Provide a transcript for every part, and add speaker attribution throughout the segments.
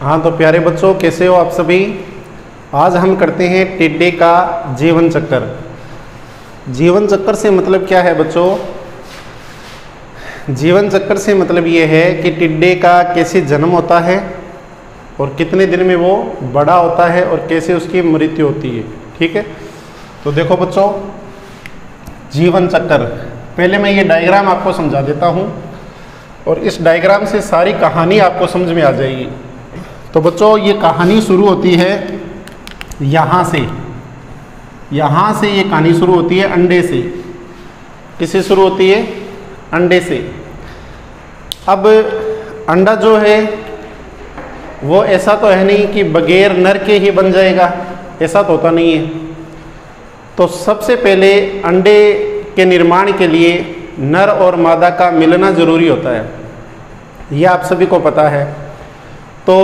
Speaker 1: हाँ तो प्यारे बच्चों, कैसे हो आप सभी। आज हम करते हैं टिड्डे का जीवन चक्कर। जीवन चक्कर से मतलब क्या है बच्चों? जीवन चक्कर से मतलब ये है कि टिड्डे का कैसे जन्म होता है और कितने दिन में वो बड़ा होता है और कैसे उसकी मृत्यु होती है। ठीक है, तो देखो बच्चों, जीवन चक्कर, पहले मैं ये डायग्राम आपको समझा देता हूँ और इस डायग्राम से सारी कहानी आपको समझ में आ जाएगी। तो बच्चों, ये कहानी शुरू होती है यहाँ से ये कहानी शुरू होती है अंडे से। किससे शुरू होती है? अंडे से। अब अंडा जो है वो ऐसा तो है नहीं कि बगैर नर के ही बन जाएगा, ऐसा तो होता नहीं है। तो सबसे पहले अंडे के निर्माण के लिए नर और मादा का मिलना जरूरी होता है, यह आप सभी को पता है। तो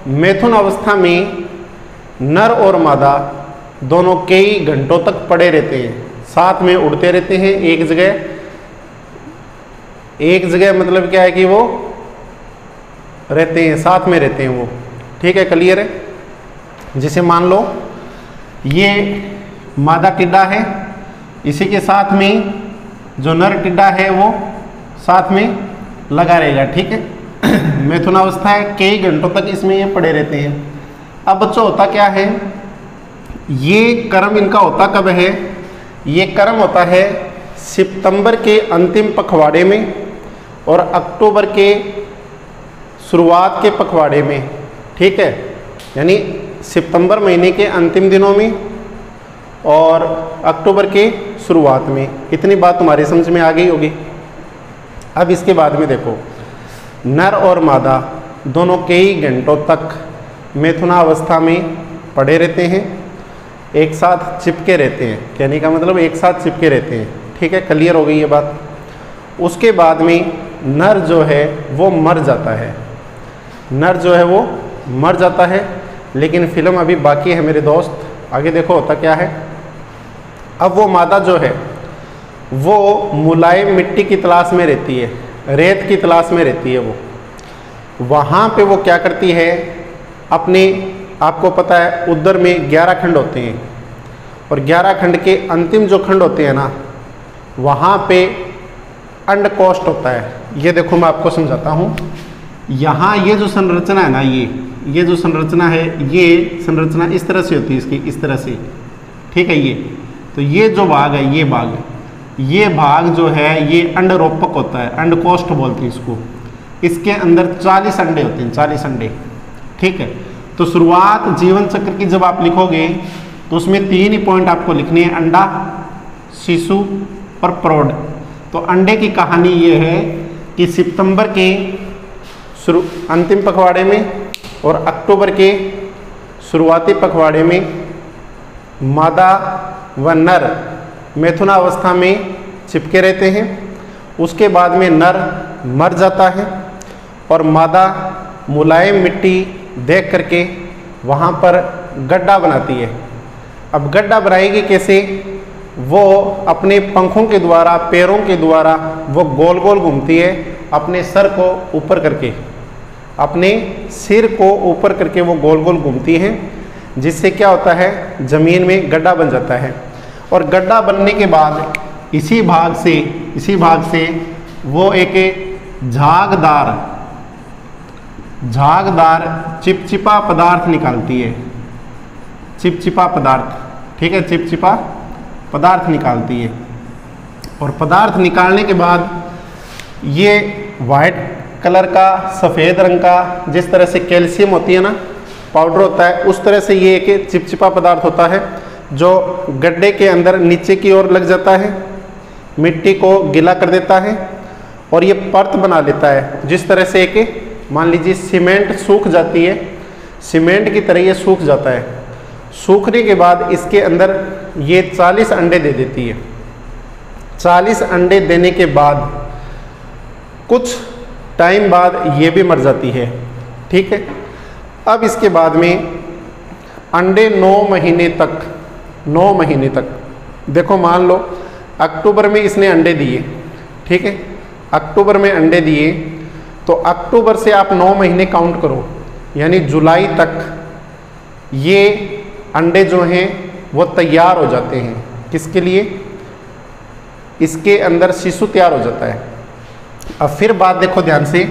Speaker 1: मैथुन अवस्था में नर और मादा दोनों कई घंटों तक पड़े रहते हैं, साथ में उड़ते रहते हैं एक जगह मतलब क्या है कि वो रहते हैं, साथ में रहते हैं वो। ठीक है, क्लियर है। जैसे मान लो ये मादा टिड्डा है, इसी के साथ में जो नर टिड्डा है वो साथ में लगा रहेगा। ठीक है, मैथुनावस्था है, कई घंटों तक इसमें ये पड़े रहते हैं। अब बच्चों, होता क्या है, ये कर्म इनका होता कब है? ये कर्म होता है सितंबर के अंतिम पखवाड़े में और अक्टूबर के शुरुआत के पखवाड़े में। ठीक है, यानी सितंबर महीने के अंतिम दिनों में और अक्टूबर के शुरुआत में। इतनी बात तुम्हारी समझ में आ गई होगी। अब इसके बाद में देखो, नर और मादा दोनों कई घंटों तक मैथुनावस्था में पड़े रहते हैं, एक साथ चिपके रहते हैं। कहने का मतलब एक साथ चिपके रहते हैं। ठीक है, क्लियर हो गई ये बात। उसके बाद में नर जो है वो मर जाता है, लेकिन फिल्म अभी बाकी है मेरे दोस्त। आगे देखो होता क्या है। अब वो मादा जो है वो मुलायम मिट्टी की तलाश में रहती है, रेत की तलाश में रहती है। वो वहाँ पे वो क्या करती है, अपने आपको पता है उदर में 11 खंड होते हैं और 11 खंड के अंतिम जो खंड होते हैं ना, वहाँ पे अंडकोष्ठ होता है। ये देखो मैं आपको समझाता हूँ। यहाँ ये जो संरचना है ना, ये जो संरचना है, ये संरचना इस तरह से होती है इसकी, इस तरह से। ठीक है, ये तो ये जो भाग है, ये भाग जो है ये अंडरोपक होता है, अंडकोष्ठ बोलते हैं इसको। इसके अंदर 40 अंडे होते हैं, 40 अंडे। ठीक है, तो शुरुआत जीवन चक्र की जब आप लिखोगे तो उसमें 3 ही पॉइंट आपको लिखने हैं, अंडा, शिशु और प्रौढ़। तो अंडे की कहानी ये है कि सितंबर के अंतिम पखवाड़े में और अक्टूबर के शुरुआती पखवाड़े में मादा व नर मैथुनावस्था में चिपके रहते हैं। उसके बाद में नर मर जाता है और मादा मुलायम मिट्टी देख करके वहाँ पर गड्ढा बनाती है। अब गड्ढा बनाएगी कैसे? वो अपने पंखों के द्वारा, पैरों के द्वारा वो गोल गोल घूमती है, अपने सर को ऊपर करके, अपने सिर को ऊपर करके वो गोल गोल घूमती है, जिससे क्या होता है, ज़मीन में गड्ढा बन जाता है। और गड्ढा बनने के बाद इसी भाग से वो एक झागदार चिपचिपा पदार्थ निकालती है, चिपचिपा पदार्थ। ठीक है, चिपचिपा पदार्थ निकालती है। और पदार्थ निकालने के बाद ये वाइट कलर का, सफ़ेद रंग का, जिस तरह से कैल्शियम होती है ना, पाउडर होता है, उस तरह से ये एक चिपचिपा पदार्थ होता है जो गड्ढे के अंदर नीचे की ओर लग जाता है, मिट्टी को गीला कर देता है और ये परत बना लेता है। जिस तरह से एक, मान लीजिए सीमेंट सूख जाती है, सीमेंट की तरह ये सूख जाता है। सूखने के बाद इसके अंदर ये 40 अंडे दे देती है। 40 अंडे देने के बाद कुछ टाइम बाद ये भी मर जाती है। ठीक है, अब इसके बाद में अंडे 9 महीने तक देखो, मान लो अक्टूबर में इसने अंडे दिए। ठीक है, अक्टूबर में अंडे दिए तो अक्टूबर से आप 9 महीने काउंट करो, यानी जुलाई तक ये अंडे जो हैं वो तैयार हो जाते हैं। किसके लिए? इसके अंदर शिशु तैयार हो जाता है। अब फिर बात देखो ध्यान से,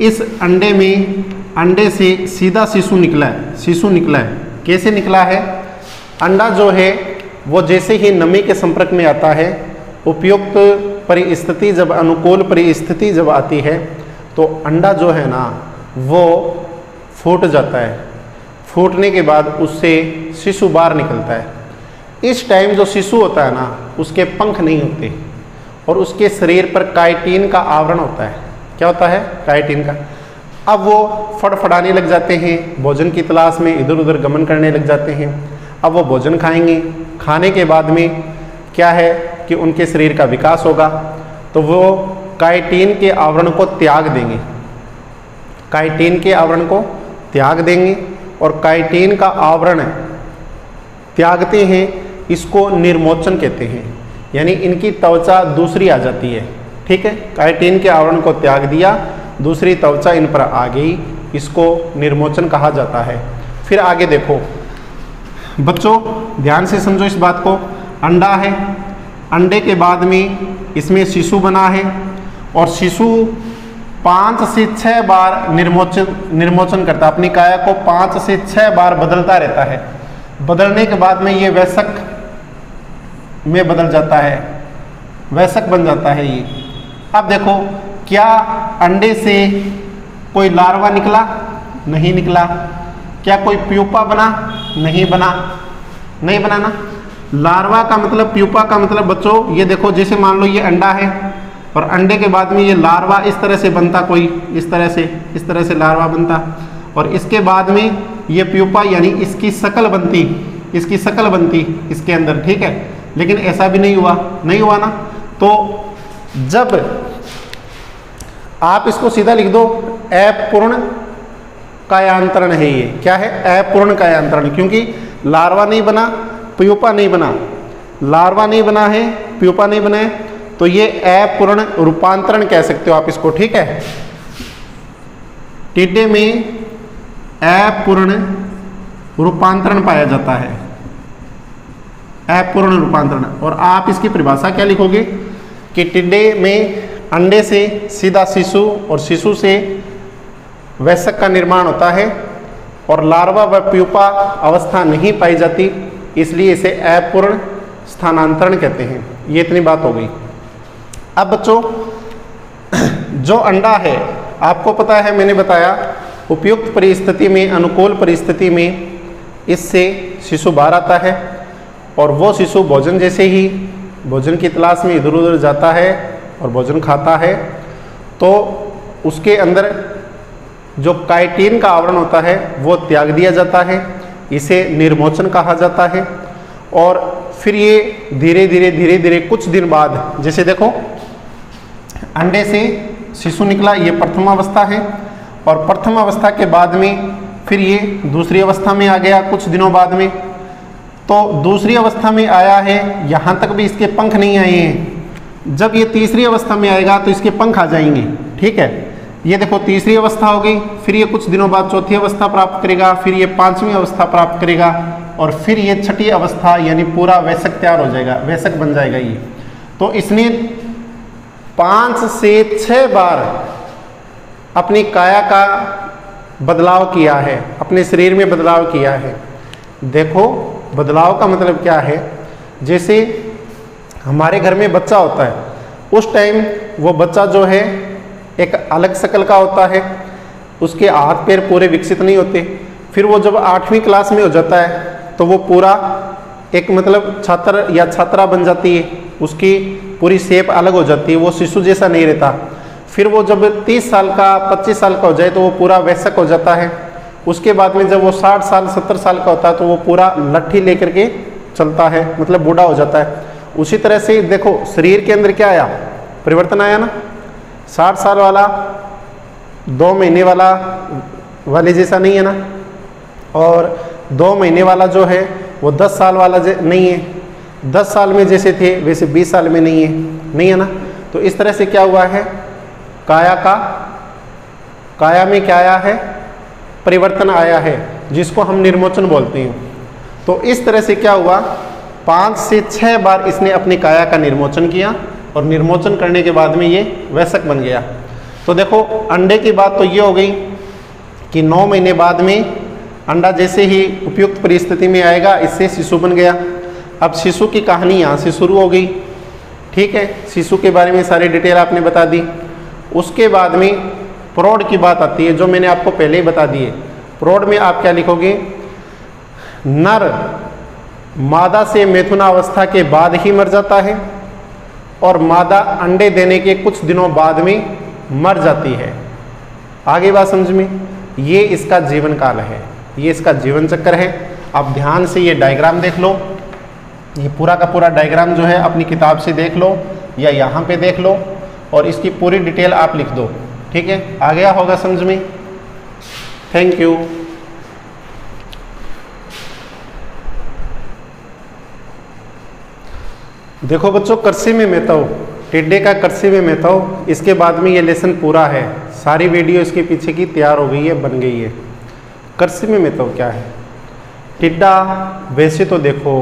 Speaker 1: इस अंडे में अंडे से सीधा शिशु निकला है। शिशु निकला है, कैसे निकला है? अंडा जो है वो जैसे ही नमी के संपर्क में आता है, उपयुक्त परिस्थिति जब अनुकूल परिस्थिति जब आती है तो अंडा जो है ना वो फूट जाता है। फूटने के बाद उससे शिशु बाहर निकलता है। इस टाइम जो शिशु होता है ना उसके पंख नहीं होते और उसके शरीर पर काइटिन का आवरण होता है। क्या होता है? काइटिन का। अब वो फड़फड़ाने लग जाते हैं, भोजन की तलाश में इधर उधर गमन करने लग जाते हैं। अब वो भोजन खाएंगे, खाने के बाद में क्या है कि उनके शरीर का विकास होगा, तो वो काइटिन के आवरण को त्याग देंगे। काइटिन के आवरण को त्याग देंगे और काइटिन का आवरण त्यागते हैं, इसको निर्मोचन कहते हैं। यानी इनकी त्वचा दूसरी आ जाती है। ठीक है, काइटिन के आवरण को त्याग दिया, दूसरी त्वचा इन पर आ गई, इसको निर्मोचन कहा जाता है। फिर आगे देखो बच्चों, ध्यान से समझो इस बात को। अंडा है, अंडे के बाद में इसमें शिशु बना है और शिशु 5 से 6 बार निर्मोचन करता है। अपनी काया को 5 से 6 बार बदलता रहता है। बदलने के बाद में ये वयस्क में बदल जाता है, वयस्क बन जाता है ये। अब देखो, क्या अंडे से कोई लार्वा निकला? नहीं निकला। क्या कोई प्यूपा बना? नहीं बना। नहीं बना ना। लार्वा का मतलब, प्यूपा का मतलब बच्चों, ये देखो जैसे मान लो ये अंडा है और अंडे के बाद में ये लार्वा इस तरह से बनता, कोई इस तरह से लार्वा बनता और इसके बाद में ये प्यूपा यानी इसकी शकल बनती, इसके अंदर। ठीक है, लेकिन ऐसा भी नहीं हुआ ना। तो जब आप इसको सीधा लिख दो, अपूर्ण कायांतरण है ये। क्या है? अपूर्ण कायांतरण, क्योंकि लार्वा नहीं बना, प्यूपा नहीं बना। लार्वा नहीं बना है, प्यूपा नहीं बना है, तो ये अपूर्ण रूपांतरण कह सकते हो आप इसको। ठीक है, टिड्डे में अपूर्ण रूपांतरण पाया जाता है, अपूर्ण रूपांतरण। और आप इसकी परिभाषा क्या लिखोगे कि टिड्डे में अंडे से सीधा शिशु और शिशु से वयस्क का निर्माण होता है और लार्वा व प्यूपा अवस्था नहीं पाई जाती, इसलिए इसे अपूर्ण स्थानांतरण कहते हैं। ये इतनी बात हो गई। अब बच्चों, जो अंडा है आपको पता है, मैंने बताया उपयुक्त परिस्थिति में, अनुकूल परिस्थिति में इससे शिशु बाहर आता है और वो शिशु भोजन जैसे ही भोजन की तलाश में इधर उधर जाता है और भोजन खाता है तो उसके अंदर जो काइटिन का आवरण होता है वो त्याग दिया जाता है, इसे निर्मोचन कहा जाता है। और फिर ये धीरे धीरे कुछ दिन बाद, जैसे देखो अंडे से शिशु निकला, ये प्रथम अवस्था है और प्रथम अवस्था के बाद में फिर ये दूसरी अवस्था में आ गया कुछ दिनों बाद में। तो दूसरी अवस्था में आया है, यहाँ तक भी इसके पंख नहीं आए हैं। जब ये तीसरी अवस्था में आएगा तो इसके पंख आ जाएंगे। ठीक है, ये देखो तीसरी अवस्था हो गई, फिर ये कुछ दिनों बाद चौथी अवस्था प्राप्त करेगा, फिर ये 5वीं अवस्था प्राप्त करेगा और फिर ये 6ठी अवस्था यानी पूरा वयस्क तैयार हो जाएगा, वयस्क बन जाएगा ये। तो इसने 5 से 6 बार अपनी काया का बदलाव किया है, अपने शरीर में बदलाव किया है। देखो बदलाव का मतलब क्या है, जैसे हमारे घर में बच्चा होता है, उस टाइम वो बच्चा जो है एक अलग शक्ल का होता है, उसके हाथ पैर पूरे विकसित नहीं होते। फिर वो जब 8वीं क्लास में हो जाता है तो वो पूरा एक मतलब छात्र या छात्रा बन जाती है, उसकी पूरी शेप अलग हो जाती है, वो शिशु जैसा नहीं रहता। फिर वो जब 30 साल का 25 साल का हो जाए तो वो पूरा वयस्क हो जाता है। उसके बाद में जब वो 60 साल 70 साल का होता है तो वो पूरा लट्ठी लेकर के चलता है, मतलब बूढ़ा हो जाता है। उसी तरह से देखो शरीर के अंदर क्या आया, परिवर्तन आया ना। 60 साल वाला 2 महीने वाले जैसा नहीं है ना, और 2 महीने वाला जो है वो 10 साल वाला नहीं है। 10 साल में जैसे थे वैसे 20 साल में नहीं है ना। तो इस तरह से क्या हुआ है, काया में क्या आया है, परिवर्तन आया है, जिसको हम निर्मोचन बोलते हैं। तो इस तरह से क्या हुआ, 5 से 6 बार इसने अपनी काया का निर्मोचन किया और निर्मोचन करने के बाद में ये वयस्क बन गया। तो देखो अंडे की बात तो ये हो गई कि 9 महीने बाद में अंडा जैसे ही उपयुक्त परिस्थिति में आएगा इससे शिशु बन गया। अब शिशु की कहानी यहाँ से शुरू हो गई, ठीक है। शिशु के बारे में सारी डिटेल आपने बता दी। उसके बाद में प्रौढ़ की बात आती है, जो मैंने आपको पहले ही बता दी है। प्रौढ़ में आप क्या लिखोगे, नर मादा से मैथुनावस्था के बाद ही मर जाता है और मादा अंडे देने के कुछ दिनों बाद में मर जाती है। आगे बात समझ में, ये इसका जीवन काल है, ये इसका जीवन चक्र है। आप ध्यान से ये डायग्राम देख लो, ये पूरा का पूरा डायग्राम जो है अपनी किताब से देख लो या यहाँ पे देख लो और इसकी पूरी डिटेल आप लिख दो, ठीक है। आ गया होगा समझ में। Thank you. देखो बच्चों, कृषि में मेहतव, टिड्डे का कृषि में मेहतव, इसके बाद में ये लेसन पूरा है। सारी वीडियो इसके पीछे की तैयार हो गई है, बन गई है। कृषि में मेहतव क्या है, टिड्डा वैसे तो देखो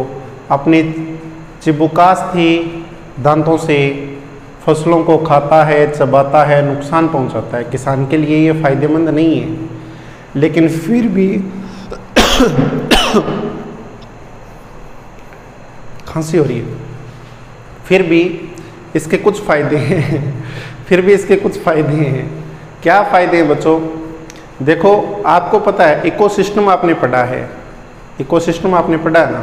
Speaker 1: अपने चिबुकास थी दांतों से फसलों को खाता है, चबाता है, नुकसान पहुंचाता है। किसान के लिए ये फायदेमंद नहीं है, लेकिन फिर भी खांसी हो रही है, फिर भी इसके कुछ फायदे हैं फिर भी इसके कुछ फायदे हैं। क्या फायदे हैं बच्चों, देखो आपको पता है इकोसिस्टम आपने पढ़ा है, इकोसिस्टम आपने पढ़ा है ना,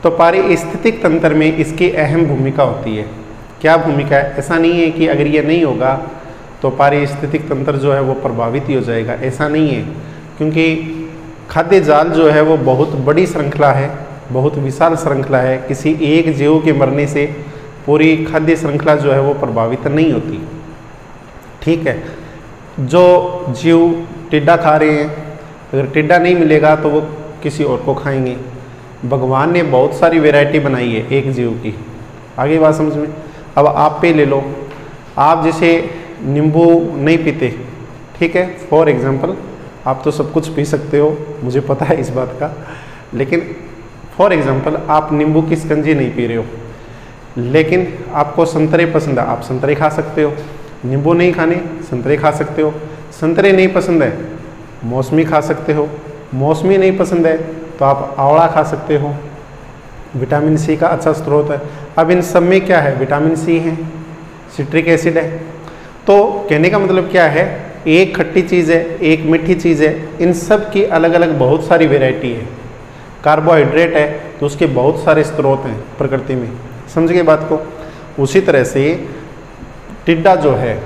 Speaker 1: तो पारिस्थितिक तंत्र में इसकी अहम भूमिका होती है। क्या भूमिका है, ऐसा नहीं है कि अगर ये नहीं होगा तो पारिस्थितिक तंत्र जो है वो प्रभावित ही हो जाएगा, ऐसा नहीं है। क्योंकि खाद्य जाल जो है वो बहुत बड़ी श्रृंखला है, बहुत विशाल श्रृंखला है। किसी एक जीव के मरने से पूरी खाद्य श्रृंखला जो है वो प्रभावित नहीं होती, ठीक है। जो जीव टिड्डा खा रहे हैं, अगर टिड्डा नहीं मिलेगा तो वो किसी और को खाएंगे। भगवान ने बहुत सारी वैरायटी बनाई है एक जीव की। आगे बात समझ में। अब आप पे ले लो, आप जैसे नींबू नहीं पीते, ठीक है, फॉर एग्जांपल, आप तो सब कुछ पी सकते हो, मुझे पता है इस बात का, लेकिन फॉर एग्जांपल आप नींबू की शिकंजी नहीं पी रहे हो, लेकिन आपको संतरे पसंद है, आप संतरे खा सकते हो। नींबू नहीं खाने, संतरे खा सकते हो। संतरे नहीं पसंद है, मौसमी खा सकते हो। मौसमी नहीं पसंद है तो आप आंवला खा सकते हो, विटामिन सी का अच्छा स्रोत है। अब इन सब में क्या है, विटामिन सी है, सिट्रिक एसिड है। तो कहने का मतलब क्या है, एक खट्टी चीज़ है, एक मीठी चीज़ है, इन सब की अलग अलग बहुत सारी वैरायटी है। कार्बोहाइड्रेट है तो उसके बहुत सारे स्रोत हैं प्रकृति में, समझ गए बात को। उसी तरह से टिड्डा जो है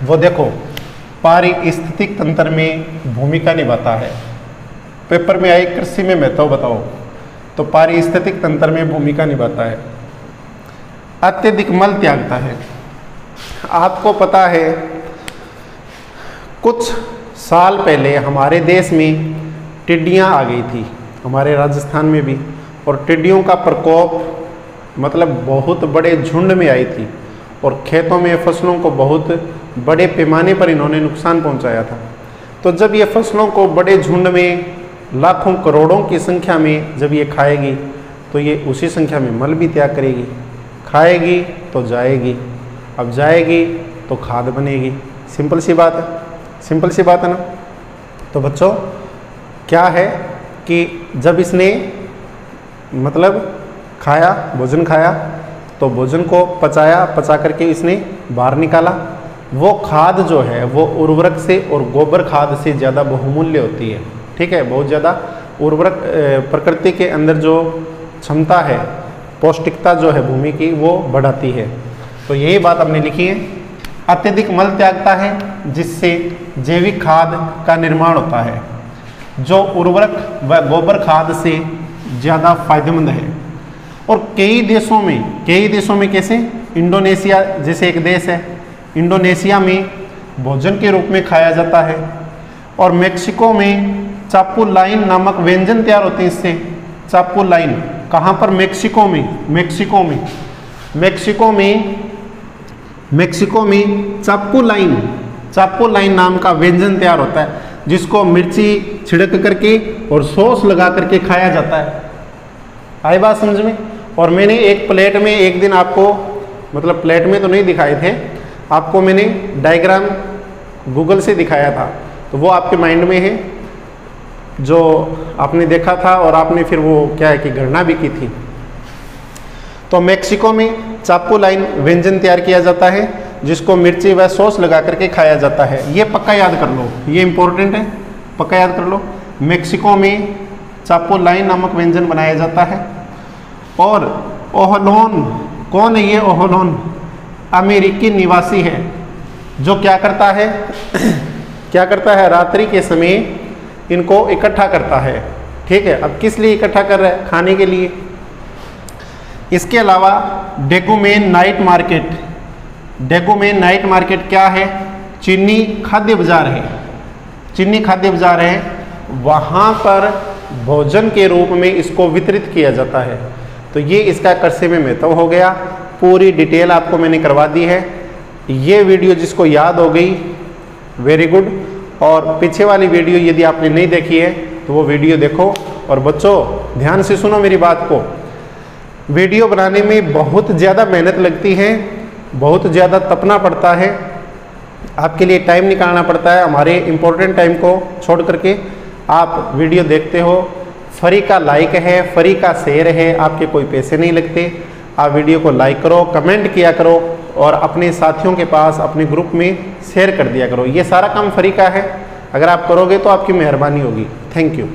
Speaker 1: वो देखो पारिस्थितिक तंत्र में भूमिका निभाता है। पेपर में आई कृषि में महत्व बताओ, तो पारिस्थितिक तंत्र में भूमिका निभाता है। अत्यधिक मल त्यागता है। आपको पता है कुछ साल पहले हमारे देश में टिड्डियाँ आ गई थी, हमारे राजस्थान में भी, और टिड्डियों का प्रकोप मतलब बहुत बड़े झुंड में आई थी और खेतों में फसलों को बहुत बड़े पैमाने पर इन्होंने नुकसान पहुंचाया था। तो जब ये फसलों को बड़े झुंड में लाखों करोड़ों की संख्या में जब ये खाएगी तो ये उसी संख्या में मल भी त्याग करेगी। खाएगी तो जाएगी, अब जाएगी तो खाद बनेगी। सिंपल सी बात है, सिंपल सी बात है ना। तो बच्चों क्या है कि जब इसने मतलब खाया, भोजन खाया, तो भोजन को पचाया, पचा करके इसने बाहर निकाला। वो खाद जो है वो उर्वरक से और गोबर खाद से ज़्यादा बहुमूल्य होती है, ठीक है। बहुत ज़्यादा उर्वरक प्रकृति के अंदर जो क्षमता है, पौष्टिकता जो है भूमि की, वो बढ़ाती है। तो यही बात हमने लिखी है। अत्यधिक मल त्यागता है जिससे जैविक खाद का निर्माण होता है, जो उर्वरक व गोबर खाद से ज़्यादा फायदेमंद है। और कई देशों में कैसे, इंडोनेशिया जैसे एक देश है, इंडोनेशिया में भोजन के रूप में खाया जाता है। और मेक्सिको में चापुलाइन नामक व्यंजन तैयार होते हैं इससे। चापुलाइन कहाँ पर, मेक्सिको में चापुलाइन नाम का व्यंजन तैयार होता है। जिसको मिर्ची छिड़क करके और सॉस लगा करके खाया जाता है। आई बात समझ में? और मैंने एक प्लेट में एक दिन आपको, मतलब प्लेट में तो नहीं दिखाए थे आपको, मैंने डायग्राम गूगल से दिखाया था, तो वो आपके माइंड में है, जो आपने देखा था और आपने फिर वो क्या है कि गणना भी की थी। तो मेक्सिको में चापुलाइन व्यंजन तैयार किया जाता है जिसको मिर्ची व सॉस लगा करके खाया जाता है। ये पक्का याद कर लो, ये इंपॉर्टेंट है, पक्का याद कर लो। मेक्सिको में चापुलाइन नामक व्यंजन बनाया जाता है। और ओहलोन, कौन है ये ओहलोन? अमेरिकी निवासी है जो क्या करता है क्या करता है, रात्रि के समय इनको इकट्ठा करता है। ठीक है, अब किस लिए इकट्ठा कर रहा है? खाने के लिए। इसके अलावा डेगुमेन नाइट मार्केट, डेगुमेन नाइट मार्केट क्या है? चीनी खाद्य बाजार है, चीनी खाद्य बाजार है, वहाँ पर भोजन के रूप में इसको वितरित किया जाता है। तो ये इसका कर्से में महत्व हो गया। पूरी डिटेल आपको मैंने करवा दी है। ये वीडियो जिसको याद हो गई वेरी गुड, और पीछे वाली वीडियो यदि आपने नहीं देखी है तो वो वीडियो देखो। और बच्चों ध्यान से सुनो मेरी बात को, वीडियो बनाने में बहुत ज़्यादा मेहनत लगती है, बहुत ज़्यादा तपना पड़ता है, आपके लिए टाइम निकालना पड़ता है। हमारे इम्पोर्टेंट टाइम को छोड़ करके आप वीडियो देखते हो, फ्री का लाइक है, फ्री का शेयर है, आपके कोई पैसे नहीं लगते। आप वीडियो को लाइक करो, कमेंट किया करो और अपने साथियों के पास अपने ग्रुप में शेयर कर दिया करो। ये सारा काम फ्री का है, अगर आप करोगे तो आपकी मेहरबानी होगी। Thank you.